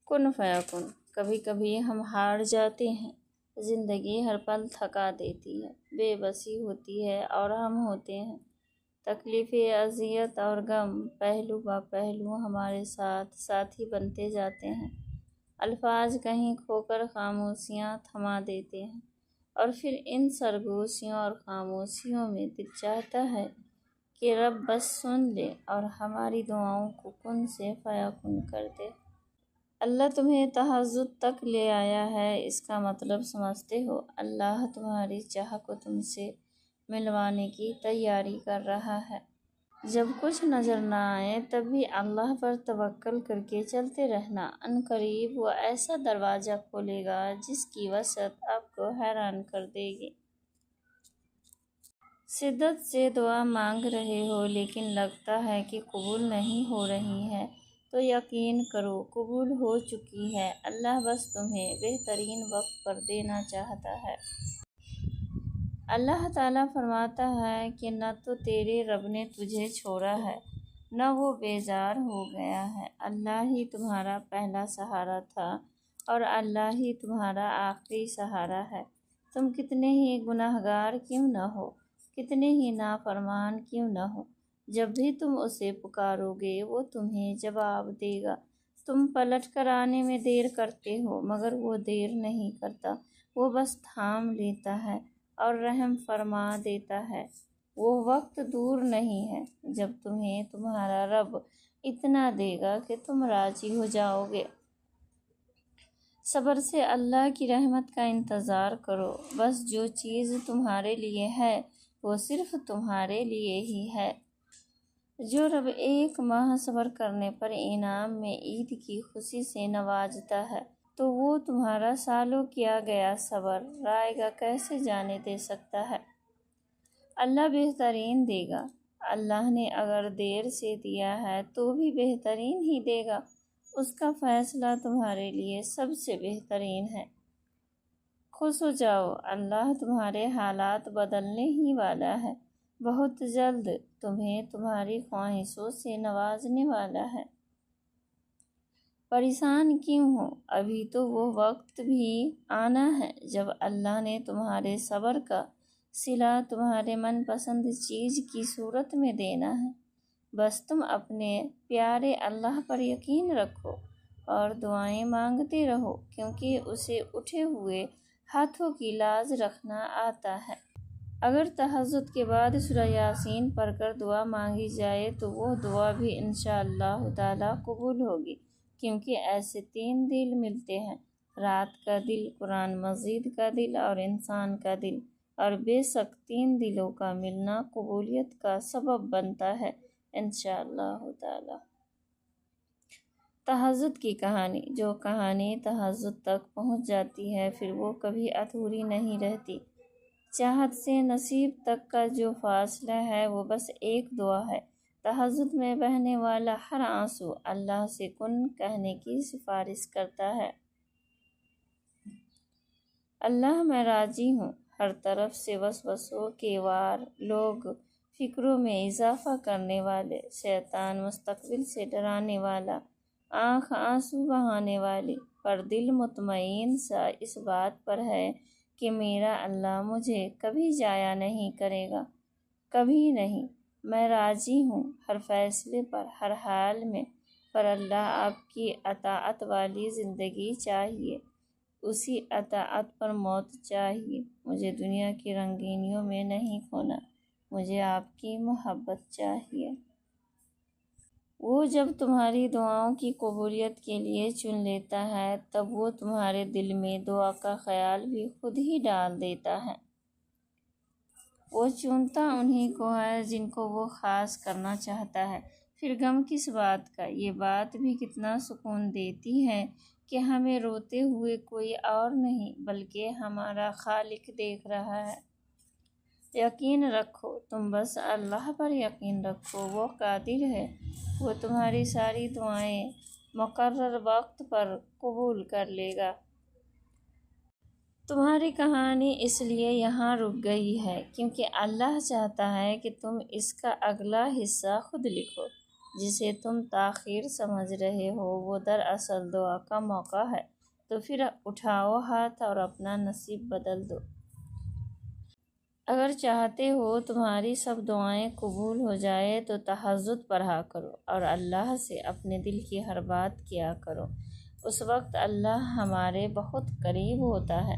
کن فیکن۔ کبھی کبھی ہم ہار جاتے ہیں، زندگی ہر پل تھکا دیتی ہے، بے بسی ہوتی ہے اور ہم ہوتے ہیں۔ تکلیفیں، اذیت اور غم پہلو بہ پہلو ہمارے ساتھ ساتھی بنتے جاتے ہیں۔ الفاظ کہیں کھو کر خاموشیاں تھما دیتے ہیں، اور پھر ان سرگوشیوں اور خاموشیوں میں دل چاہتا ہے کہ رب بس سن لے اور ہماری دعاؤں کو کن سے فیکن کر دے۔ اللہ تمہیں تہجد تک لے آیا ہے، اس کا مطلب سمجھتے ہو؟ اللہ تمہاری چاہ کو تم سے ملوانے کی تیاری کر رہا ہے۔ جب کچھ نظر نہ آئے تب بھی اللہ پر توکل کر کے چلتے رہنا، عنقریب وہ ایسا دروازہ کھولے گا جس کی وسعت آپ کو حیران کر دے گی۔ شدت سے دعا مانگ رہے ہو لیکن لگتا ہے کہ قبول نہیں ہو رہی ہے، تو یقین کرو قبول ہو چکی ہے۔ اللہ بس تمہیں بہترین وقت پر دینا چاہتا ہے۔ اللہ تعالیٰ فرماتا ہے کہ نہ تو تیرے رب نے تجھے چھوڑا ہے، نہ وہ بیزار ہو گیا ہے۔ اللہ ہی تمہارا پہلا سہارا تھا اور اللہ ہی تمہارا آخری سہارا ہے۔ تم کتنے ہی گنہگار کیوں نہ ہو، کتنے ہی نافرمان کیوں نہ ہو، جب بھی تم اسے پکارو گے وہ تمہیں جواب دے گا۔ تم پلٹ کر آنے میں دیر کرتے ہو مگر وہ دیر نہیں کرتا، وہ بس تھام لیتا ہے اور رحم فرما دیتا ہے۔ وہ وقت دور نہیں ہے جب تمہیں تمہارا رب اتنا دے گا کہ تم راضی ہو جاؤ گے۔ صبر سے اللہ کی رحمت کا انتظار کرو، بس جو چیز تمہارے لیے ہے وہ صرف تمہارے لیے ہی ہے۔ جو رب ایک ماہ صبر کرنے پر انعام میں عید کی خوشی سے نوازتا ہے، تو وہ تمہارا سالوں کیا گیا صبر رائے گا کیسے جانے دے سکتا ہے۔ اللہ بہترین دے گا۔ اللہ نے اگر دیر سے دیا ہے تو بھی بہترین ہی دے گا۔ اس کا فیصلہ تمہارے لیے سب سے بہترین ہے۔ خوش ہو جاؤ، اللہ تمہارے حالات بدلنے ہی والا ہے، بہت جلد تمہیں تمہاری خواہشوں سے نوازنے والا ہے۔ پریشان کیوں ہو؟ ابھی تو وہ وقت بھی آنا ہے جب اللہ نے تمہارے صبر کا صلہ تمہارے من پسند چیز کی صورت میں دینا ہے۔ بس تم اپنے پیارے اللہ پر یقین رکھو اور دعائیں مانگتے رہو، کیونکہ اسے اٹھے ہوئے ہاتھوں کی لاج رکھنا آتا ہے۔ اگر تہجد کے بعد سورہ یاسین پڑھ کر دعا مانگی جائے تو وہ دعا بھی انشاءاللہ تعالی قبول ہوگی، کیونکہ ایسے تین دل ملتے ہیں، رات کا دل، قرآن مجید کا دل اور انسان کا دل، اور بے شک تین دلوں کا ملنا قبولیت کا سبب بنتا ہے انشاءاللہ تعالی۔ تہجد کی کہانی۔ جو کہانی تہجد تک پہنچ جاتی ہے پھر وہ کبھی ادھوری نہیں رہتی۔ چاہت سے نصیب تک کا جو فاصلہ ہے وہ بس ایک دعا ہے۔ تہجد میں بہنے والا ہر آنسو اللہ سے کن کہنے کی سفارش کرتا ہے۔ اللہ میں راضی ہوں۔ ہر طرف سے وسوسوں کے وار، لوگ، فکروں میں اضافہ کرنے والے، شیطان مستقبل سے ڈرانے والا، آنکھ آنسو بہانے والی، پر دل مطمئن سا اس بات پر ہے کہ میرا اللہ مجھے کبھی ضائع نہیں کرے گا، کبھی نہیں۔ میں راضی ہوں ہر فیصلے پر، ہر حال میں، پر اللہ آپ کی اطاعت والی زندگی چاہیے، اسی اطاعت پر موت چاہیے۔ مجھے دنیا کی رنگینیوں میں نہیں کھونا، مجھے آپ کی محبت چاہیے۔ وہ جب تمہاری دعاؤں کی قبولیت کے لیے چن لیتا ہے تب وہ تمہارے دل میں دعا کا خیال بھی خود ہی ڈال دیتا ہے۔ وہ چنتا انہی کو ہے جن کو وہ خاص کرنا چاہتا ہے۔ پھر غم کس بات کا؟ یہ بات بھی کتنا سکون دیتی ہے کہ ہمیں روتے ہوئے کوئی اور نہیں بلکہ ہمارا خالق دیکھ رہا ہے۔ یقین رکھو، تم بس اللہ پر یقین رکھو، وہ قادر ہے، وہ تمہاری ساری دعائیں مقرر وقت پر قبول کر لے گا۔ تمہاری کہانی اس لیے یہاں رک گئی ہے کیونکہ اللہ چاہتا ہے کہ تم اس کا اگلا حصہ خود لکھو۔ جسے تم تاخیر سمجھ رہے ہو وہ دراصل دعا کا موقع ہے، تو پھر اٹھاؤ ہاتھ اور اپنا نصیب بدل دو۔ اگر چاہتے ہو تمہاری سب دعائیں قبول ہو جائے تو تہجد پڑھا کرو اور اللہ سے اپنے دل کی ہر بات کیا کرو، اس وقت اللہ ہمارے بہت قریب ہوتا ہے۔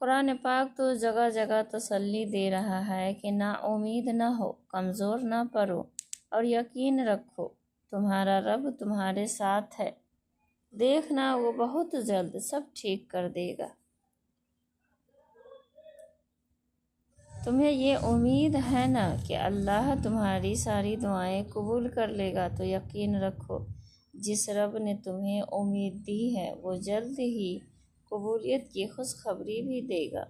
قرآن پاک تو جگہ جگہ تسلی دے رہا ہے کہ نا امید نہ ہو، کمزور نہ پڑو اور یقین رکھو تمہارا رب تمہارے ساتھ ہے، دیکھنا وہ بہت جلد سب ٹھیک کر دے گا۔ تمہیں یہ امید ہے نا کہ اللہ تمہاری ساری دعائیں قبول کر لے گا، تو یقین رکھو جس رب نے تمہیں امید دی ہے وہ جلد ہی قبولیت کی خوشخبری بھی دے گا۔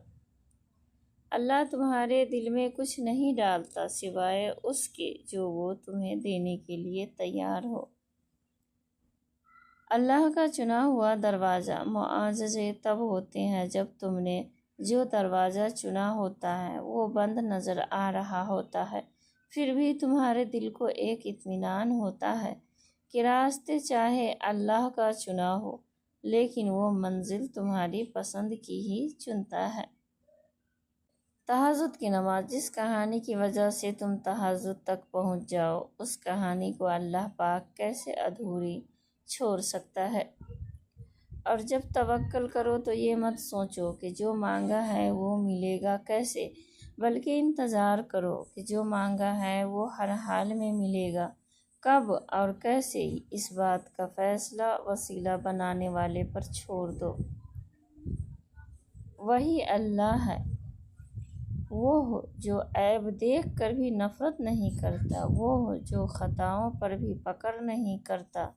اللہ تمہارے دل میں کچھ نہیں ڈالتا سوائے اس کے جو وہ تمہیں دینے کے لیے تیار ہو۔ اللہ کا چنا ہوا دروازہ معجزے تب ہوتے ہیں جب تم نے جو دروازہ چنا ہوتا ہے وہ بند نظر آ رہا ہوتا ہے، پھر بھی تمہارے دل کو ایک اطمینان ہوتا ہے کہ راستے چاہے اللہ کا چنا ہو لیکن وہ منزل تمہاری پسند کی ہی چنتا ہے۔ تہجد کی نماز، جس کہانی کی وجہ سے تم تہجد تک پہنچ جاؤ، اس کہانی کو اللہ پاک کیسے ادھوری چھوڑ سکتا ہے؟ اور جب توکل کرو تو یہ مت سوچو کہ جو مانگا ہے وہ ملے گا کیسے، بلکہ انتظار کرو کہ جو مانگا ہے وہ ہر حال میں ملے گا، کب اور کیسے اس بات کا فیصلہ وسیلہ بنانے والے پر چھوڑ دو۔ وہی اللہ ہے، وہ ہو جو عیب دیکھ کر بھی نفرت نہیں کرتا، وہ ہو جو خطاؤں پر بھی پکڑ نہیں کرتا،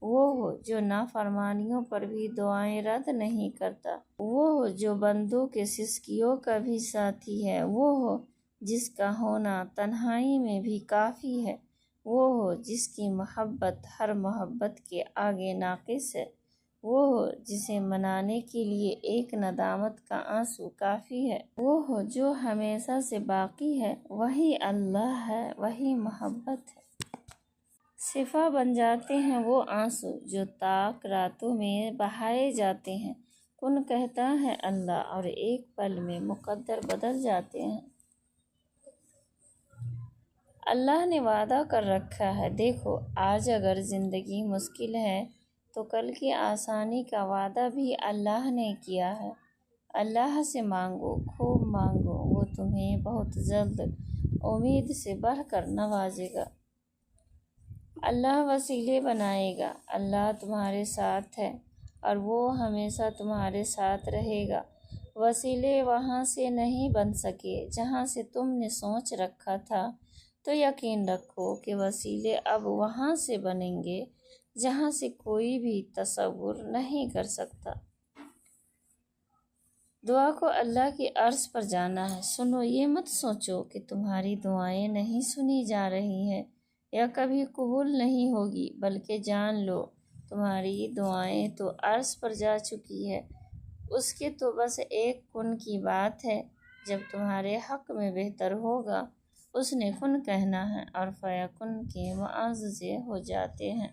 وہ ہو جو نافرمانیوں پر بھی دعائیں رد نہیں کرتا، وہ ہو جو بندوں کے سسکیوں کا بھی ساتھی ہے، وہ ہو جس کا ہونا تنہائی میں بھی کافی ہے، وہ ہو جس کی محبت ہر محبت کے آگے ناقص ہے، وہ ہو جسے منانے کے لیے ایک ندامت کا آنسو کافی ہے، وہ ہو جو ہمیشہ سے باقی ہے۔ وہی اللہ ہے، وہی محبت ہے۔ شفا بن جاتے ہیں وہ آنسو جو تاک راتوں میں بہائے جاتے ہیں، کن کہتا ہے اللہ اور ایک پل میں مقدر بدل جاتے ہیں۔ اللہ نے وعدہ کر رکھا ہے، دیکھو آج اگر زندگی مشکل ہے تو کل کی آسانی کا وعدہ بھی اللہ نے کیا ہے۔ اللہ سے مانگو، خوب مانگو، وہ تمہیں بہت جلد امید سے بڑھ کر نوازے گا۔ اللہ وسیلے بنائے گا، اللہ تمہارے ساتھ ہے اور وہ ہمیشہ تمہارے ساتھ رہے گا۔ وسیلے وہاں سے نہیں بن سکے جہاں سے تم نے سوچ رکھا تھا، تو یقین رکھو کہ وسیلے اب وہاں سے بنیں گے جہاں سے کوئی بھی تصور نہیں کر سکتا۔ دعا کو اللہ کی عرش پر جانا ہے۔ سنو، یہ مت سوچو کہ تمہاری دعائیں نہیں سنی جا رہی ہیں یا کبھی قبول نہیں ہوگی، بلکہ جان لو تمہاری دعائیں تو عرش پر جا چکی ہے۔ اس کے تو بس ایک کن کی بات ہے، جب تمہارے حق میں بہتر ہوگا اس نے کن کہنا ہے اور فیکن کے معجزے ہو جاتے ہیں۔